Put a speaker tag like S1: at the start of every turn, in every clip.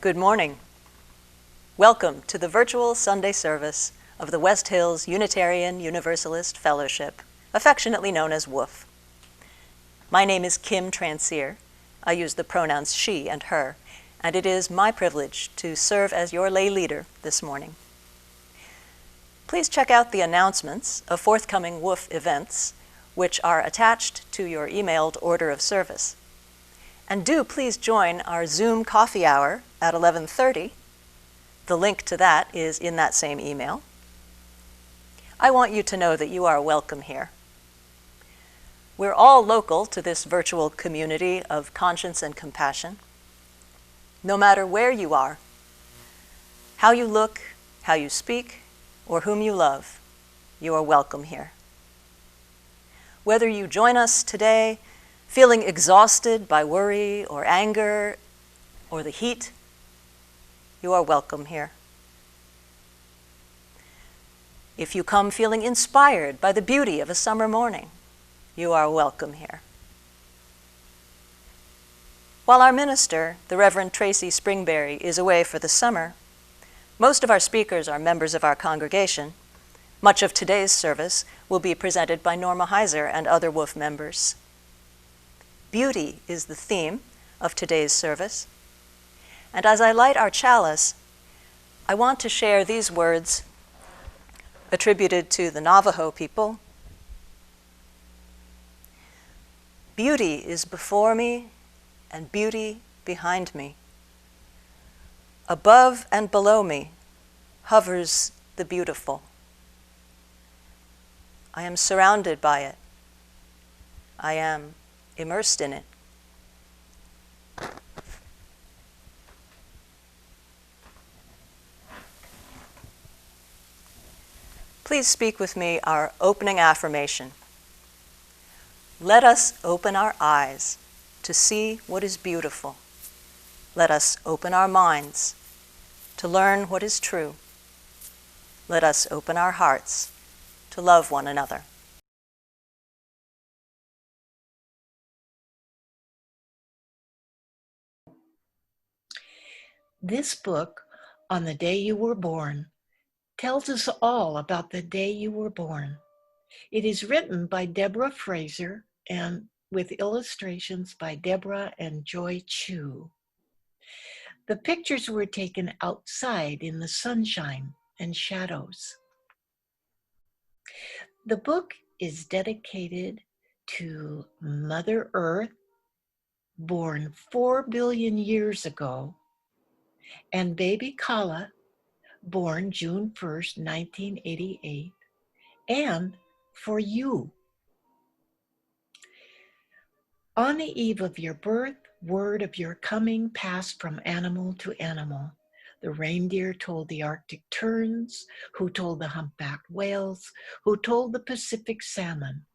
S1: Good morning. Welcome to the virtual Sunday service of the West Hills Unitarian Universalist Fellowship, affectionately known as WHUUF. My name is Kim Transier. I use the pronouns she and her, and it is my privilege to serve as your lay leader this morning. Please check out the announcements of forthcoming WHUUF events, which are attached to your emailed order of service. And do please join our Zoom coffee hour at 11:30. The link to that is in that same email. I want you to know that you are welcome here. We're all local to this virtual community of conscience and compassion. No matter where you are, how you look, how you speak, or whom you love, you are welcome here. Whether you join us today feeling exhausted by worry or anger or the heat, you are welcome here. If you come feeling inspired by the beauty of a summer morning, you are welcome here. While our minister, the Reverend Tracy Springberry, is away for the summer, most of our speakers are members of our congregation. Much of today's service will be presented by Norma Heyser and other WHUUF members. Beauty is the theme of today's service. And as I light our chalice, I want to share these words attributed to the Navajo people. Beauty is before me and beauty behind me. Above and below me hovers the beautiful. I am surrounded by it. I am immersed in it. Please speak with me our opening affirmation. Let us open our eyes to see what is beautiful. Let us open our minds to learn what is true. Let us open our hearts to love one another.
S2: This book, On the Day You Were Born, tells us all about the day you were born. It is written by Deborah Fraser and with illustrations by Deborah and Joy Chu. The pictures were taken outside in the sunshine and shadows. The book is dedicated to Mother Earth, born 4 billion years ago, and baby Kala, born June 1st, 1988, and for you. On the eve of your birth, word of your coming passed from animal to animal. The reindeer told the Arctic terns, who told the humpbacked whales, who told the Pacific salmon,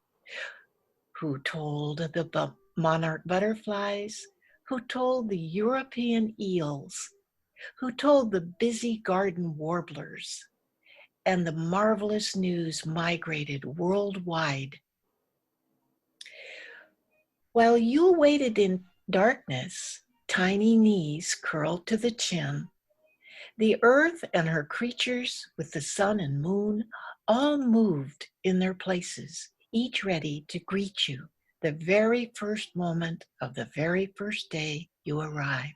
S2: who told the monarch butterflies, who told the European eels, who told the busy garden warblers, and the marvelous news migrated worldwide. While you waited in darkness, tiny knees curled to the chin, the earth and her creatures with the sun and moon all moved in their places, each ready to greet you the very first moment of the very first day you arrived.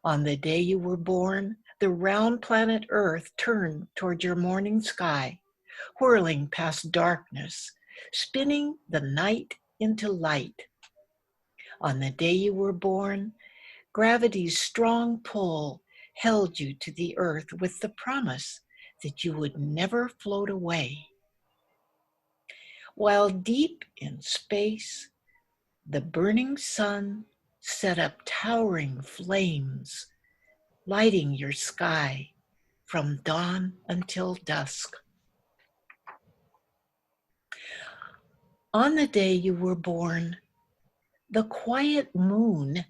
S2: On the day you were born, the round planet Earth turned toward your morning sky, whirling past darkness, spinning the night into light. On the day you were born, gravity's strong pull held you to the earth with the promise that you would never float away. While deep in space, the burning sun set up towering flames, lighting your sky from dawn until dusk. On the day you were born, the quiet moon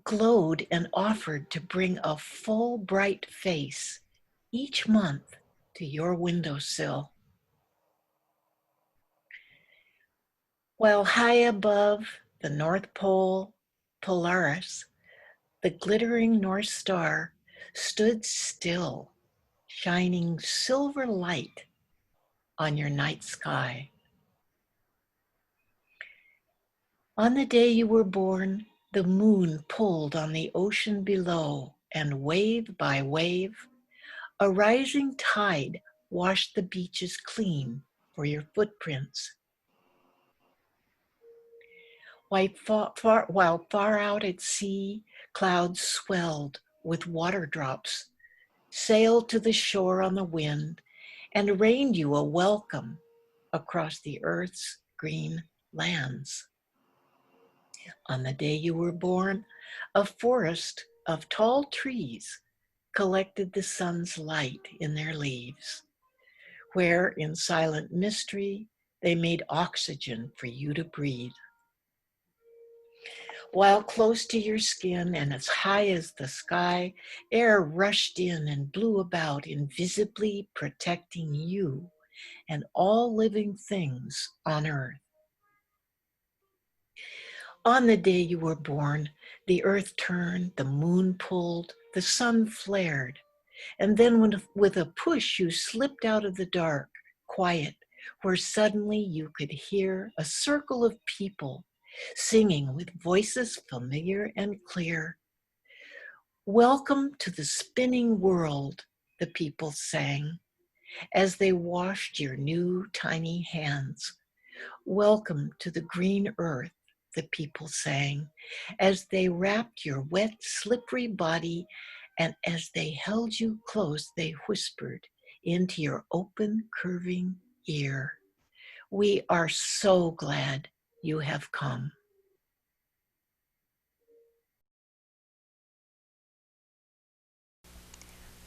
S2: glowed and offered to bring a full bright face each month to your windowsill. While high above the North Pole, Polaris, the glittering North Star stood still, shining silver light on your night sky. On the day you were born, the moon pulled on the ocean below, and wave by wave, a rising tide washed the beaches clean for your footprints. While far out at sea, clouds swelled with water drops, sailed to the shore on the wind, and rained you a welcome across the earth's green lands. On the day you were born, a forest of tall trees collected the sun's light in their leaves, where in silent mystery they made oxygen for you to breathe. While close to your skin and as high as the sky, air rushed in and blew about, invisibly protecting you and all living things on earth. On the day you were born, the earth turned, the moon pulled, the sun flared, and then with a push you slipped out of the dark, quiet, where suddenly you could hear a circle of people singing with voices familiar and clear. Welcome to the spinning world, the people sang, as they washed your new tiny hands. Welcome to the green earth, the people sang, as they wrapped your wet, slippery body, and as they held you close, they whispered into your open, curving ear. We are so glad you have come.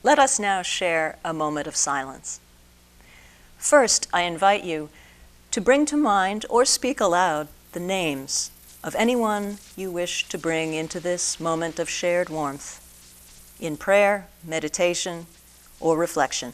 S1: Let us now share a moment of silence. First, I invite you to bring to mind or speak aloud the names of anyone you wish to bring into this moment of shared warmth, in prayer, meditation, or reflection.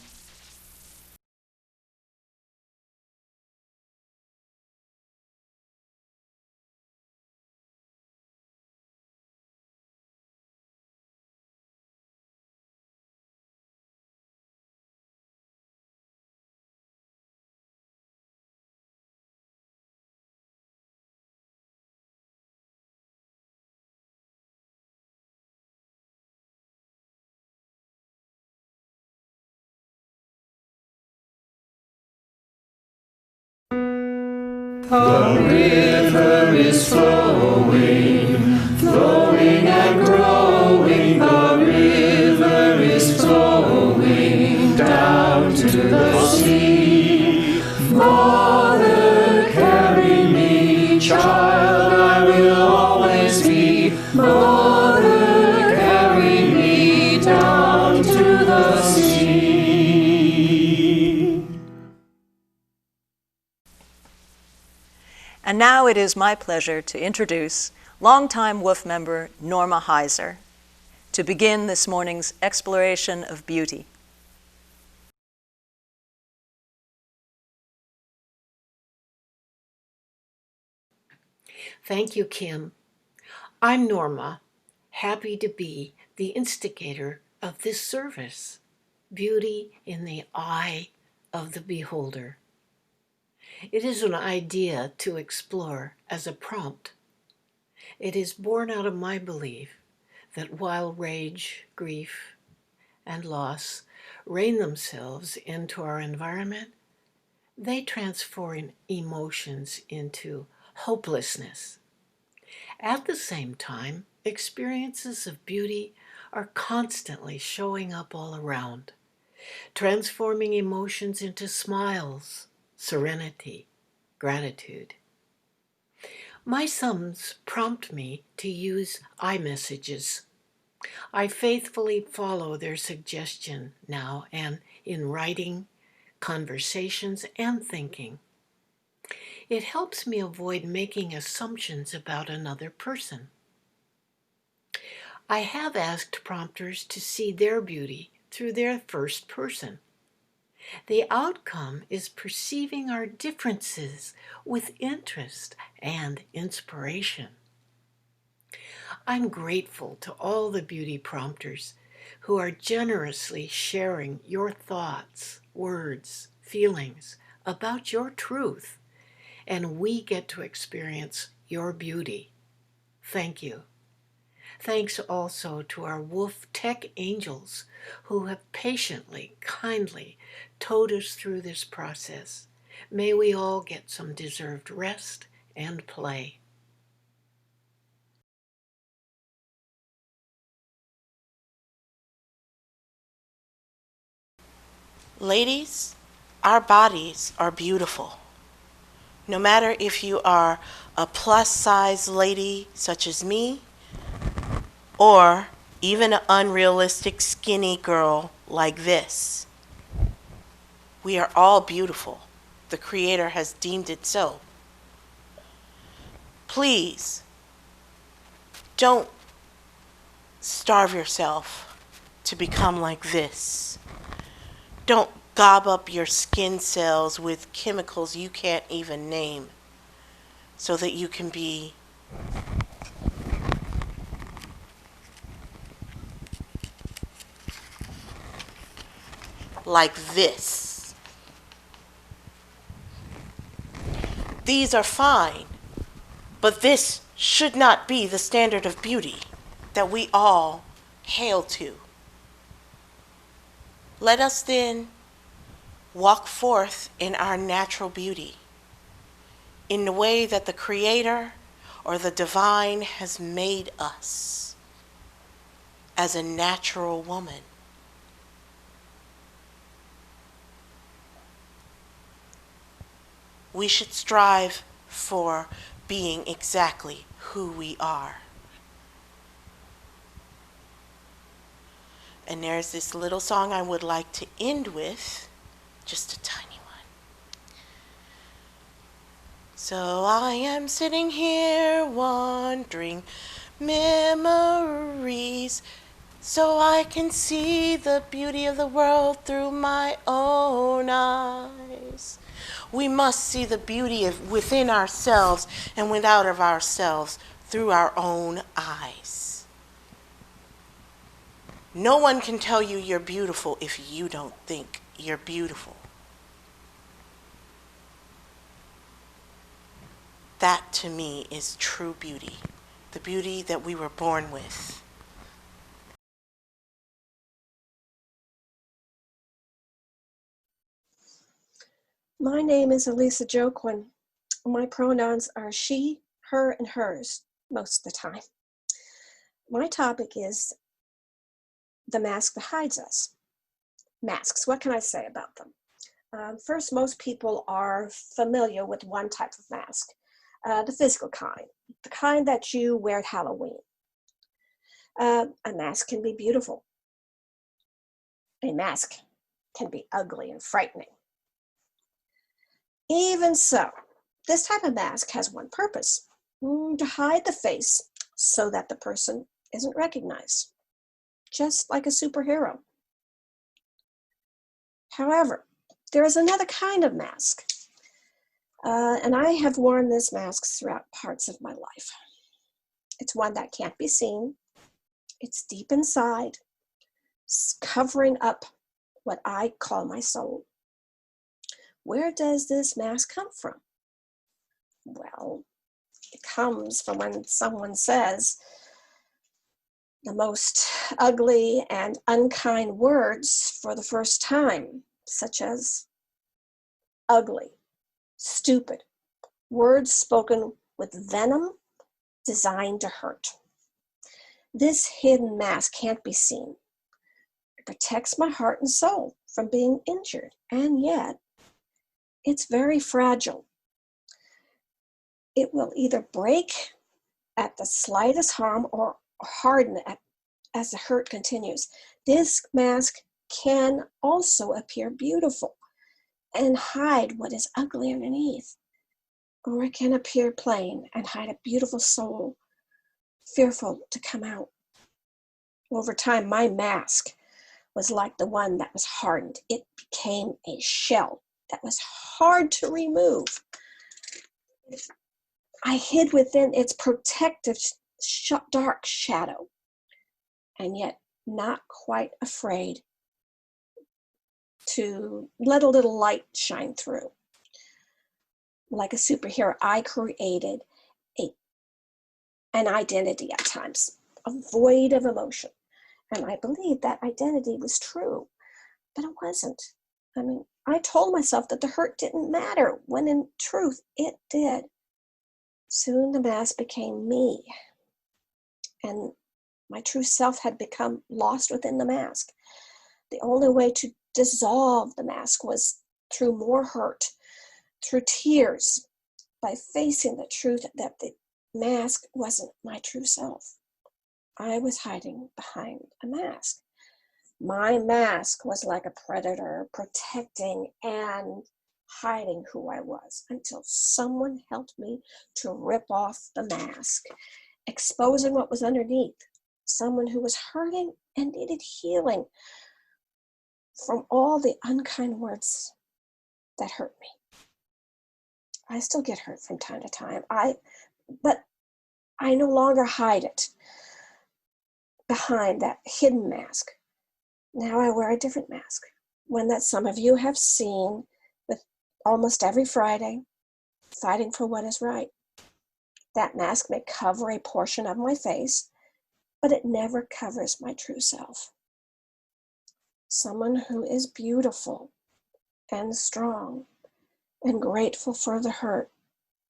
S3: The river is flowing, flowing and growing. The river is flowing down to the sea. Mother, carry me, child, I will always be. Mother, carry me down to the sea.
S1: And now it is my pleasure to introduce longtime WHUUF member Norma Heyser to begin this morning's exploration of beauty.
S2: Thank you, Kim. I'm Norma, happy to be the instigator of this service, Beauty in the Eye of the Beholder. It is an idea to explore as a prompt. It is born out of my belief that while rage, grief, and loss rain themselves into our environment, they transform emotions into hopelessness. At the same time, experiences of beauty are constantly showing up all around, transforming emotions into smiles, serenity, gratitude. My sons prompt me to use iMessages. I faithfully follow their suggestion now and in writing, conversations, and thinking. It helps me avoid making assumptions about another person. I have asked prompters to see their beauty through their first person. The outcome is perceiving our differences with interest and inspiration. I'm grateful to all the beauty prompters who are generously sharing your thoughts, words, feelings about your truth, and we get to experience your beauty. Thank you. Thanks also to our WHUUF tech angels who have patiently, kindly towed us through this process. May we all get some deserved rest and play.
S4: Ladies, our bodies are beautiful. No matter if you are a plus-size lady such as me, or even an unrealistic skinny girl like this, we are all beautiful. The Creator has deemed it so. Please, don't starve yourself to become like this. Don't gob up your skin cells with chemicals you can't even name so that you can be like this. These are fine, but this should not be the standard of beauty that we all hail to. Let us then walk forth in our natural beauty, in the way that the Creator or the Divine has made us as a natural woman. We should strive for being exactly who we are. And there's this little song I would like to end with, just a tiny one. So I am sitting here wandering memories, so I can see the beauty of the world through my own eyes. We must see the beauty within ourselves and without of ourselves through our own eyes. No one can tell you you're beautiful if you don't think you're beautiful. That to me is true beauty, the beauty that we were born with.
S5: My name is Elisa Joquin. My pronouns are she, her, and hers most of the time. My topic is the mask that hides us. Masks, what can I say about them? First, most people are familiar with one type of mask, the physical kind, the kind that you wear at Halloween. A mask can be beautiful. A mask can be ugly and frightening. Even so, this type of mask has one purpose, to hide the face so that the person isn't recognized, just like a superhero. However, there is another kind of mask, and I have worn this mask throughout parts of my life. It's one that can't be seen. It's deep inside, covering up what I call my soul. Where does this mask come from? Well, it comes from when someone says the most ugly and unkind words for the first time, such as ugly, stupid, words spoken with venom designed to hurt. This hidden mask can't be seen. It protects my heart and soul from being injured, and yet it's very fragile. It will either break at the slightest harm or harden as the hurt continues. This mask can also appear beautiful and hide what is ugly underneath. Or it can appear plain and hide a beautiful soul, fearful to come out. Over time, my mask was like the one that was hardened. It became a shell that was hard to remove. I hid within its protective dark shadow, and yet not quite afraid to let a little light shine through. Like a superhero, I created an identity at times, a void of emotion. And I believed that identity was true, but it wasn't. I mean, I told myself that the hurt didn't matter, when in truth, it did. Soon the mask became me, and my true self had become lost within the mask. The only way to dissolve the mask was through more hurt, through tears, by facing the truth that the mask wasn't my true self. I was hiding behind a mask. My mask was like a predator, protecting and hiding who I was, until someone helped me to rip off the mask, exposing what was underneath. Someone who was hurting and needed healing from all the unkind words that hurt me. I still get hurt from time to time, but I no longer hide it behind that hidden mask. Now I wear a different mask, one that some of you have seen with almost every Friday, fighting for what is right. That mask may cover a portion of my face, but it never covers my true self. Someone who is beautiful and strong and grateful for the hurt,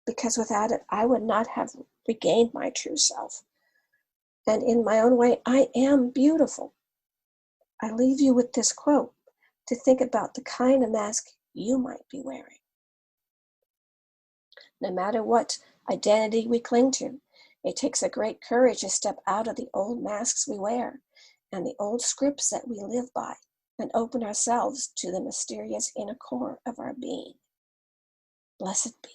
S5: because without it, I would not have regained my true self. And in my own way, I am beautiful. I leave you with this quote to think about the kind of mask you might be wearing. No matter what identity we cling to, it takes a great courage to step out of the old masks we wear and the old scripts that we live by, and open ourselves to the mysterious inner core of our being. Blessed be.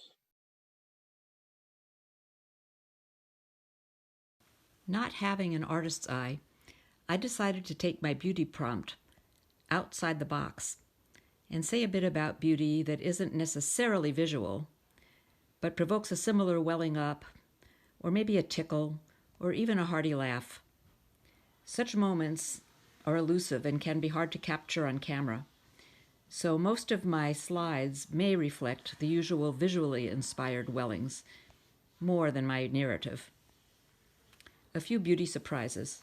S6: Not having an artist's eye, I decided to take my beauty prompt outside the box and say a bit about beauty that isn't necessarily visual, but provokes a similar welling up, or maybe a tickle, or even a hearty laugh. Such moments are elusive and can be hard to capture on camera, so most of my slides may reflect the usual visually inspired wellings, more than my narrative. A few beauty surprises.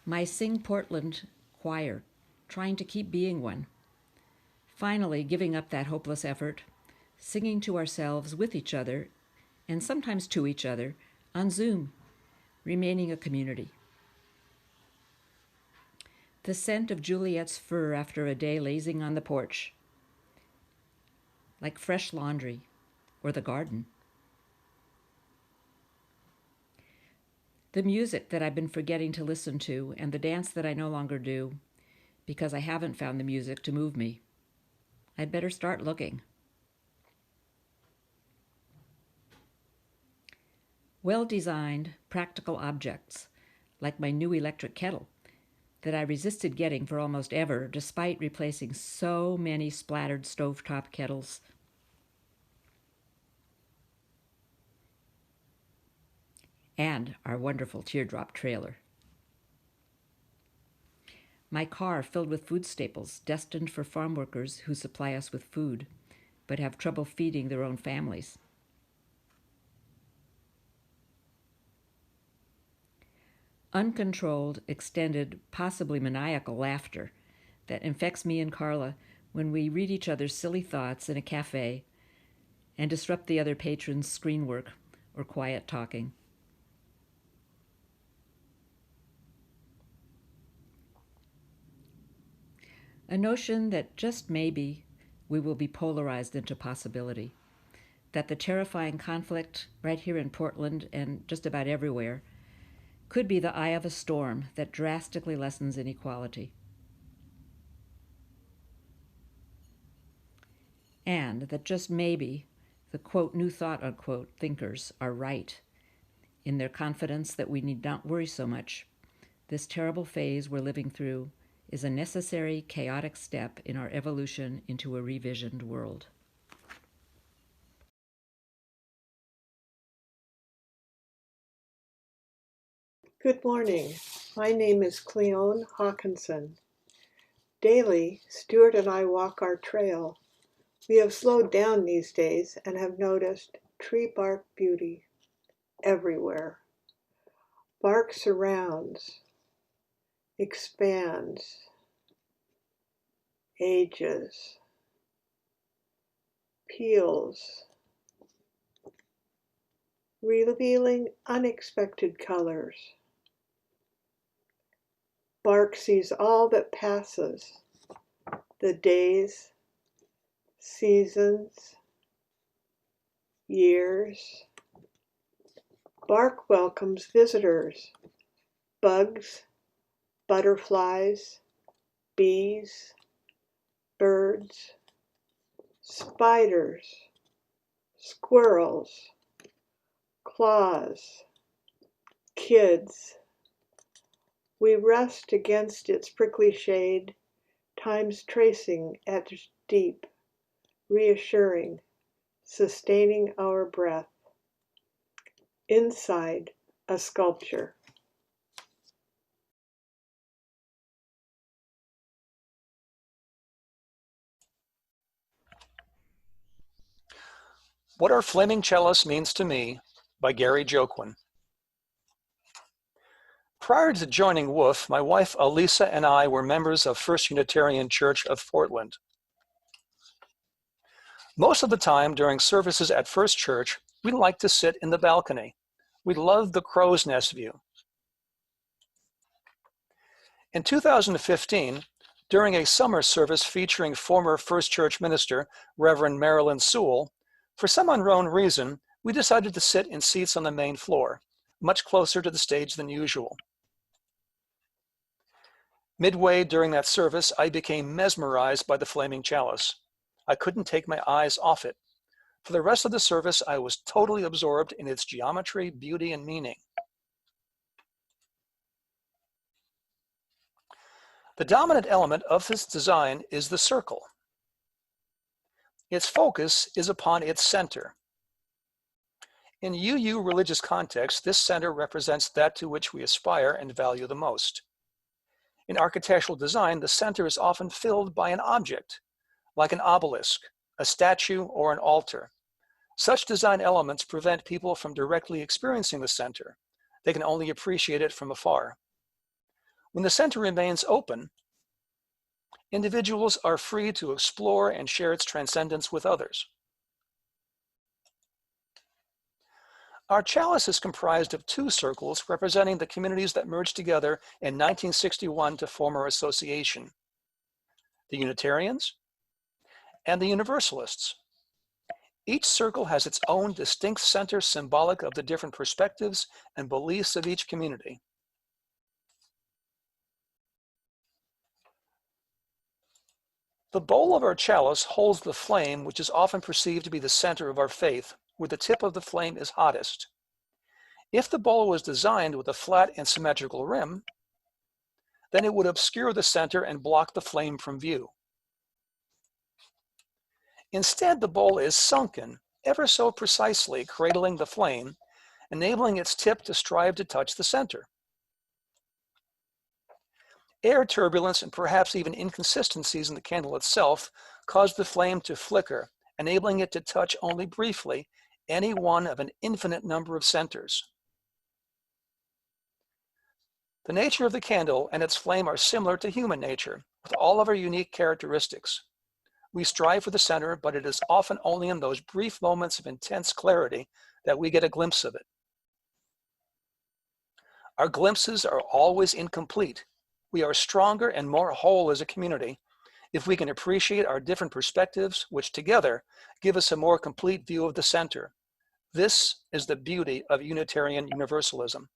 S6: My Sing Portland choir, trying to keep being one. Finally giving up that hopeless effort, singing to ourselves with each other, and sometimes to each other, on Zoom, remaining a community. The scent of Juliet's fur after a day lazing on the porch, like fresh laundry, or the garden. The music that I've been forgetting to listen to, and the dance that I no longer do, because I haven't found the music to move me. I'd better start looking. Well-designed, practical objects, like my new electric kettle, that I resisted getting for almost ever, despite replacing so many splattered stovetop kettles. And our wonderful teardrop trailer. My car filled with food staples destined for farm workers who supply us with food, but have trouble feeding their own families. Uncontrolled, extended, possibly maniacal laughter that infects me and Carla when we read each other's silly thoughts in a cafe and disrupt the other patrons' screen work or quiet talking. A notion that just maybe we will be polarized into possibility, that the terrifying conflict right here in Portland and just about everywhere could be the eye of a storm that drastically lessens inequality. And that just maybe the quote new thought unquote thinkers are right in their confidence that we need not worry so much. This terrible phase we're living through is a necessary, chaotic step in our evolution into a revisioned world.
S7: Good morning. My name is Cleone Hawkinson. Daily, Stuart and I walk our trail. We have slowed down these days and have noticed tree bark beauty everywhere. Bark surrounds, expands, ages, peels, revealing unexpected colors. Bark sees all that passes, the days, seasons, years. Bark welcomes visitors, bugs, butterflies, bees, birds, spiders, squirrels, claws, kids. We rest against its prickly shade, time's tracing etched deep, reassuring, sustaining our breath. Inside a sculpture.
S8: What Our Flaming Chalice Means to Me by Gary Joquin. Prior to joining WHUUF, my wife Elisa and I were members of First Unitarian Church of Portland. Most of the time during services at First Church, we liked to sit in the balcony. We loved the crow's nest view. In 2015, during a summer service featuring former First Church minister, Reverend Marilyn Sewell, for some unknown reason, we decided to sit in seats on the main floor, much closer to the stage than usual. Midway during that service, I became mesmerized by the flaming chalice. I couldn't take my eyes off it. For the rest of the service, I was totally absorbed in its geometry, beauty, and meaning. The dominant element of this design is the circle. Its focus is upon its center. In UU religious context, this center represents that to which we aspire and value the most. In architectural design, the center is often filled by an object, like an obelisk, a statue, or an altar. Such design elements prevent people from directly experiencing the center. They can only appreciate it from afar. When the center remains open, individuals are free to explore and share its transcendence with others. Our chalice is comprised of two circles representing the communities that merged together in 1961 to form our association: the Unitarians and the Universalists. Each circle has its own distinct center symbolic of the different perspectives and beliefs of each community. The bowl of our chalice holds the flame, which is often perceived to be the center of our faith, where the tip of the flame is hottest. If the bowl was designed with a flat and symmetrical rim, then it would obscure the center and block the flame from view. Instead, the bowl is sunken, ever so precisely cradling the flame, enabling its tip to strive to touch the center. Air turbulence and perhaps even inconsistencies in the candle itself cause the flame to flicker, enabling it to touch only briefly any one of an infinite number of centers. The nature of the candle and its flame are similar to human nature, with all of our unique characteristics. We strive for the center, but it is often only in those brief moments of intense clarity that we get a glimpse of it. Our glimpses are always incomplete. We are stronger and more whole as a community if we can appreciate our different perspectives, which together give us a more complete view of the center. This is the beauty of Unitarian Universalism.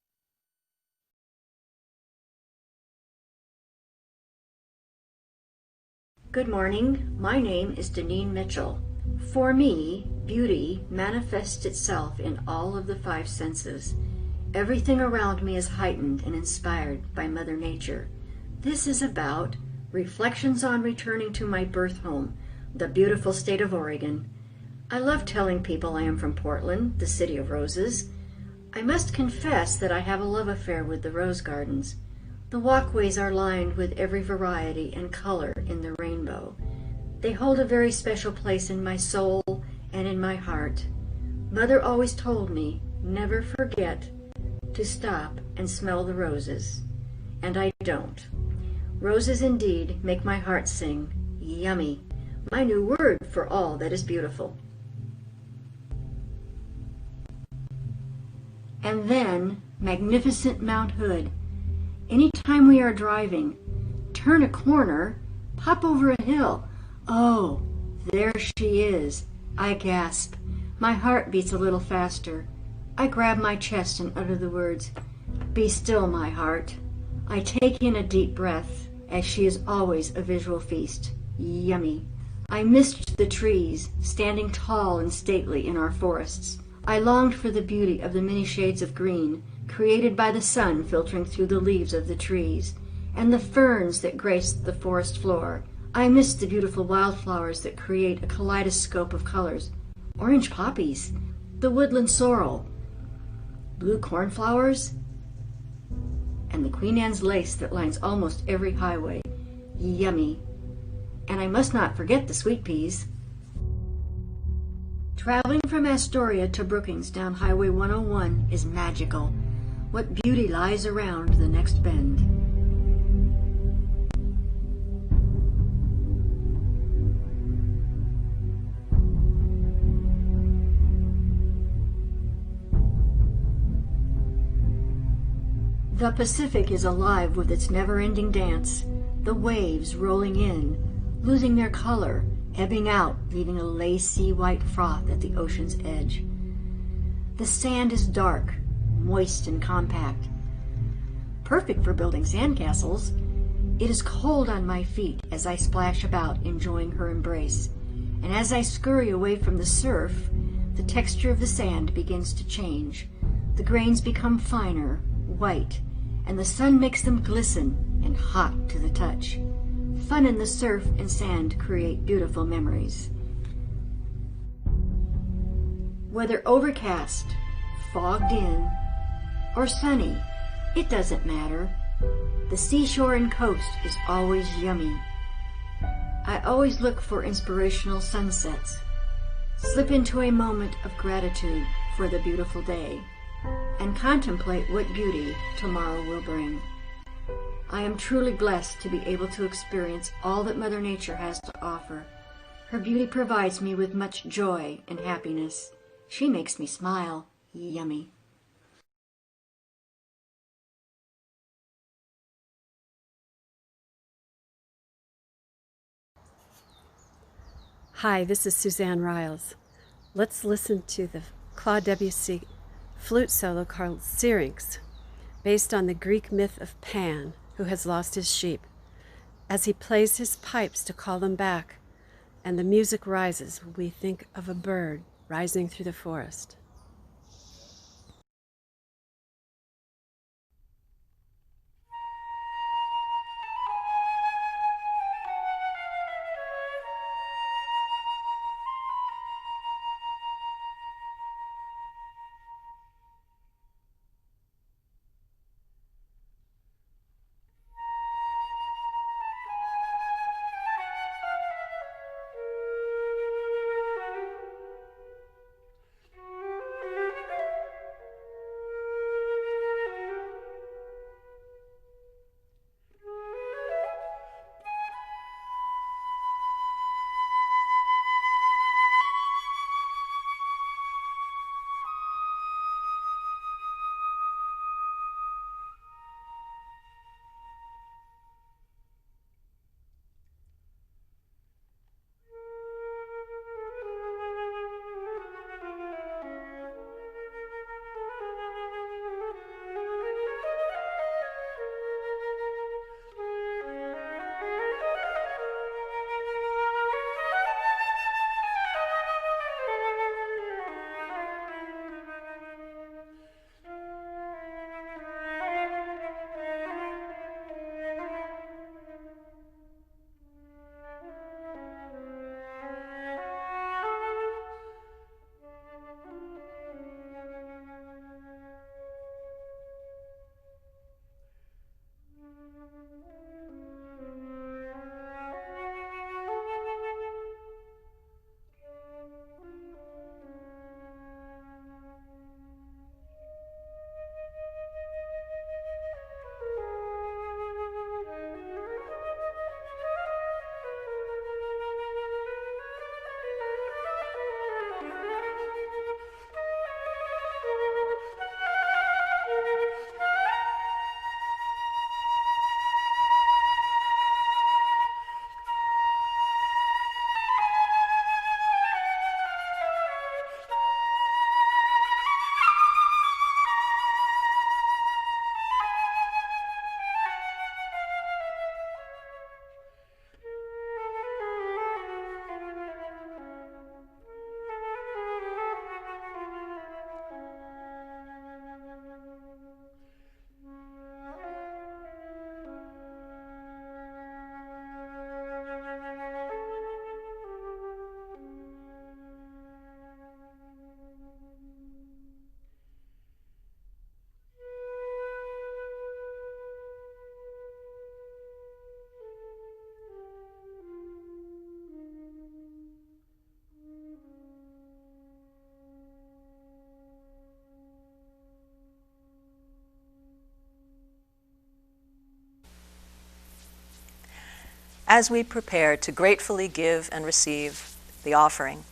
S9: Good morning. My name is Deneen Mitchell. For me, beauty manifests itself in all of the five senses. Everything around me is heightened and inspired by Mother Nature. This is about reflections on returning to my birth home, the beautiful state of Oregon. I love telling people I am from Portland, the city of roses. I must confess that I have a love affair with the rose gardens. The walkways are lined with every variety and color in the rainbow. They hold a very special place in my soul and in my heart. Mother always told me, never forget to stop and smell the roses. And I don't. Roses indeed make my heart sing. Yummy. My new word for all that is beautiful. And then, magnificent Mount Hood. Anytime we are driving, turn a corner, pop over a hill. Oh, there she is. I gasp. My heart beats a little faster. I grab my chest and utter the words, "Be still, my heart." I take in a deep breath, as she is always a visual feast. Yummy. I missed the trees, standing tall and stately in our forests. I longed for the beauty of the many shades of green, created by the sun filtering through the leaves of the trees, and the ferns that graced the forest floor. I missed the beautiful wildflowers that create a kaleidoscope of colors. Orange poppies, the woodland sorrel, blue cornflowers, and the Queen Anne's lace that lines almost every highway. Yummy. And I must not forget the sweet peas. Traveling from Astoria to Brookings down Highway 101 is magical. What beauty lies around the next bend. The Pacific is alive with its never-ending dance, the waves rolling in, losing their color, ebbing out, leaving a lacy white froth at the ocean's edge. The sand is dark, moist and compact, perfect for building sandcastles. It is cold on my feet as I splash about, enjoying her embrace, and as I scurry away from the surf, the texture of the sand begins to change. The grains become finer, white, and the sun makes them glisten and hot to the touch. Fun in the surf and sand create beautiful memories. Whether overcast, fogged in, or sunny, it doesn't matter. The seashore and coast is always yummy. I always look for inspirational sunsets, slip into a moment of gratitude for the beautiful day, and contemplate what beauty tomorrow will bring. I am truly blessed to be able to experience all that Mother Nature has to offer. Her beauty provides me with much joy and happiness. She makes me smile. Yummy.
S10: Hi, this is Suzanne Riles. Let's listen to the Claude Debussy flute solo called Syrinx, based on the Greek myth of Pan, who has lost his sheep. As he plays his pipes to call them back, and the music rises, we think of a bird rising through the forest.
S1: as we prepare to gratefully give and receive the offering.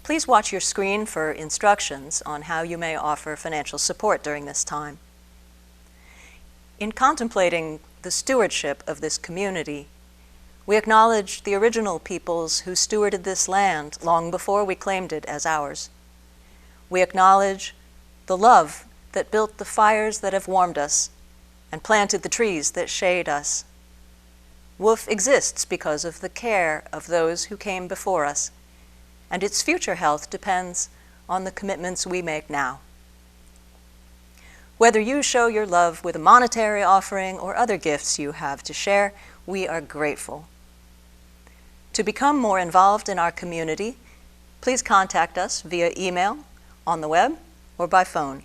S1: Please watch your screen for instructions on how you may offer financial support during this time. In contemplating the stewardship of this community, we acknowledge the original peoples who stewarded this land long before we claimed it as ours. We acknowledge the love that built the fires that have warmed us and planted the trees that shade us. WHUUF exists because of the care of those who came before us, and its future health depends on the commitments we make now. Whether you show your love with a monetary offering or other gifts you have to share, we are grateful. To become more involved in our community, please contact us via email, on the web, or by phone.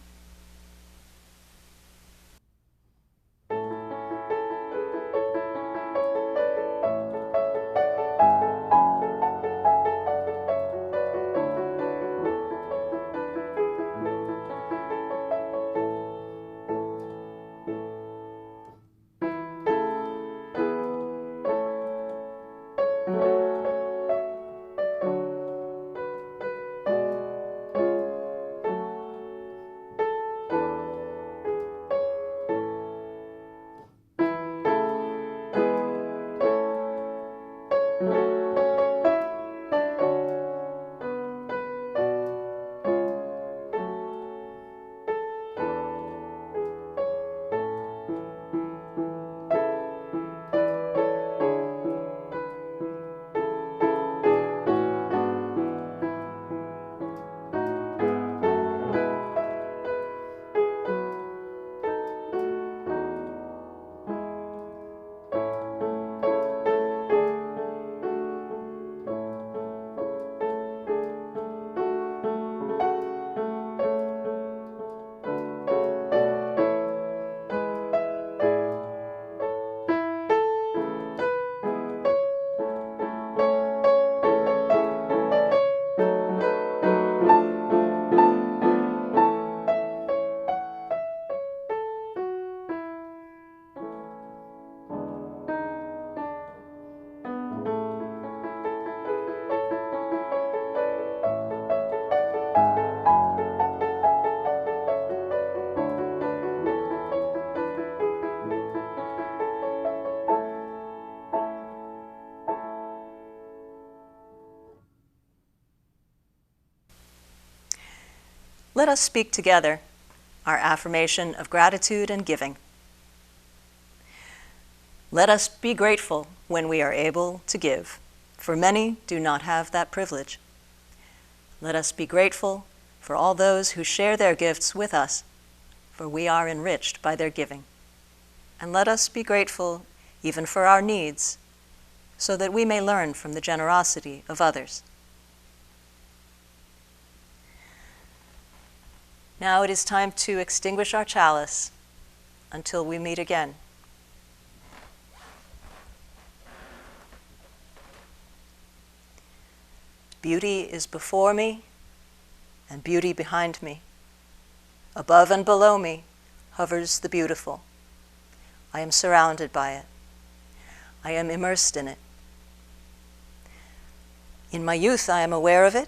S1: Let us speak together our affirmation of gratitude and giving. Let us be grateful when we are able to give, for many do not have that privilege. Let us be grateful for all those who share their gifts with us, for we are enriched by their giving. And let us be grateful even for our needs, so that we may learn from the generosity of others. Now it is time to extinguish our chalice until we meet again. Beauty is before me and beauty behind me. Above and below me hovers the beautiful. I am surrounded by it. I am immersed in it. In my youth I am aware of it,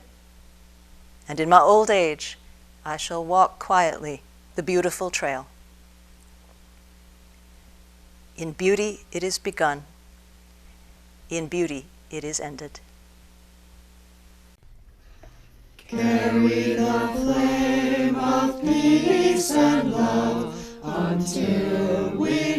S1: and in my old age I shall walk quietly the beautiful trail. In beauty it is begun. In beauty it is ended.
S3: Carry the flame of peace and love until we